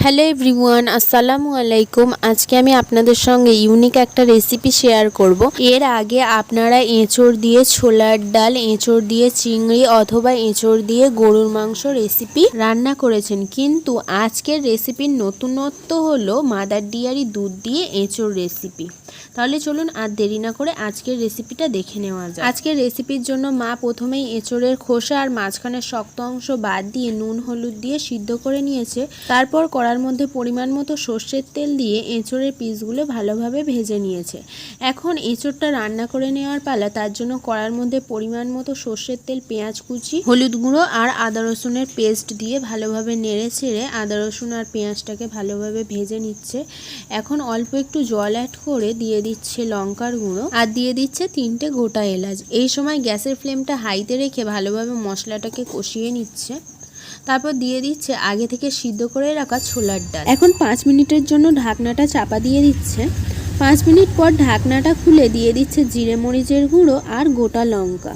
Hello everyone, আসসালামু আলাইকুম। আজকে আমি আপনাদের সঙ্গে ইউনিক একটা রেসিপি শেয়ার করব। এর আগে আপনারা এঁচড় দিয়ে ছোলার ডাল, এঁচড় দিয়ে চিংড়ি অথবা এঁচড় দিয়ে গরুর মাংস রেসিপি রান্না করেছেন, কিন্তু আজকের রেসিপির নতুনত্ব হলো মাদার ডেয়ারি দুধ দিয়ে এঁচড় রেসিপি। তাহলে চলুন আর দেরি না করে আজকের রেসিপিটা দেখে নেওয়া যায়। আজকের রেসিপির জন্য মা প্রথমেই এঁচড়ের খোসা আর মাঝখানের শক্ত অংশ বাদ দিয়ে নুন হলুদ দিয়ে সিদ্ধ করে নিয়েছে। তারপর কড়ার মধ্যে পরিমাণ মতো সর্ষের তেল দিয়ে এঁচড়ের পিসগুলো ভালোভাবে ভেজে নিয়েছে। এখন এঁচড়টা রান্না করে নেওয়ার পালা। তার জন্য কড়ার মধ্যে পরিমাণ মতো সর্ষের তেল, পেঁয়াজ কুচি, হলুদ গুঁড়ো আর আদা রসুনের পেস্ট দিয়ে ভালোভাবে নেড়ে ছেড়ে আদা রসুন আর পেঁয়াজটাকে ভালোভাবে ভেজে নিচ্ছে। এখন অল্প একটু জল অ্যাড করে দিয়ে দিচ্ছে লঙ্কার গুঁড়ো আর দিয়ে দিচ্ছে 3টে গোটা এলাচ। এই সময় গ্যাসের ফ্লেমটা হাইতে রেখে ভালোভাবে মশলাটাকে কষিয়ে নিচ্ছে। তারপর দিয়ে দিচ্ছে আগে থেকে সিদ্ধ করে রাখা ছোলার ডাল। এখন 5 মিনিটের জন্য ঢাকনাটা চাপা দিয়ে দিচ্ছে। 5 মিনিট পর ঢাকনাটা খুলে দিয়ে দিচ্ছে জিরে মরিচের গুঁড়ো আর গোটা লঙ্কা।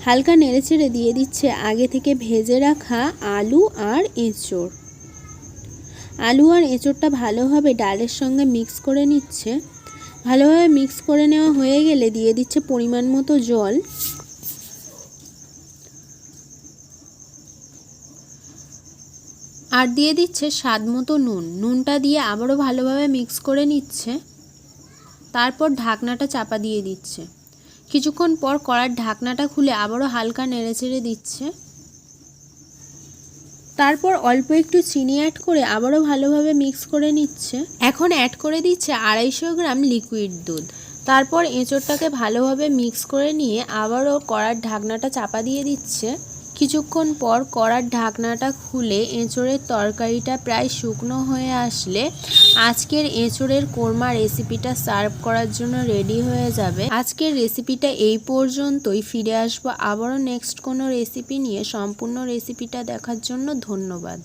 হালকা নেড়েচেড়ে দিয়ে দিচ্ছে আগে থেকে ভেজে রাখা আলু আর এঁচড়। আলু আর এঁচড়টা ভালোভাবে ডালের সঙ্গে মিক্স করে নিচ্ছে। ভালোভাবে মিক্স করে নেওয়া হয়ে গেলে দিয়ে দিচ্ছে পরিমাণ মতো জল। আর দিয়ে দিচ্ছে স্বাদ মতো নুন। নুনটা দিয়ে আবারও ভালোভাবে মিক্স করে নিচ্ছে। তারপর ঢাকনাটা চাপা দিয়ে দিচ্ছে। কিছুক্ষণ পর কড়ার ঢাকনাটা খুলে আবারও হালকা নেড়েচেড়ে দিচ্ছে। তারপর অল্প একটু চিনি অ্যাড করে আবারও ভালোভাবে মিক্স করে নিচ্ছে। এখন অ্যাড করে দিচ্ছে 250 গ্রাম লিকুইড দুধ। তারপর এঁচড়টাকে ভালোভাবে মিক্স করে নিয়ে আবারও কড়ার ঢাকনাটা চাপা দিয়ে দিচ্ছে। কিছুক্ষণ পর কড়ার ঢাকনাটা খুলে এঁচড়ের তরকারিটা প্রায় শুকনো হয়ে আসলে আজকের এঁচড়ের কোরমা রেসিপিটা সার্ভ করার জন্য রেডি হয়ে যাবে। আজকের রেসিপিটা এই পর্যন্তই। ফিরে আসবো আবারও নেক্সট কোনো রেসিপি নিয়ে। সম্পূর্ণ রেসিপিটা দেখার জন্য ধন্যবাদ।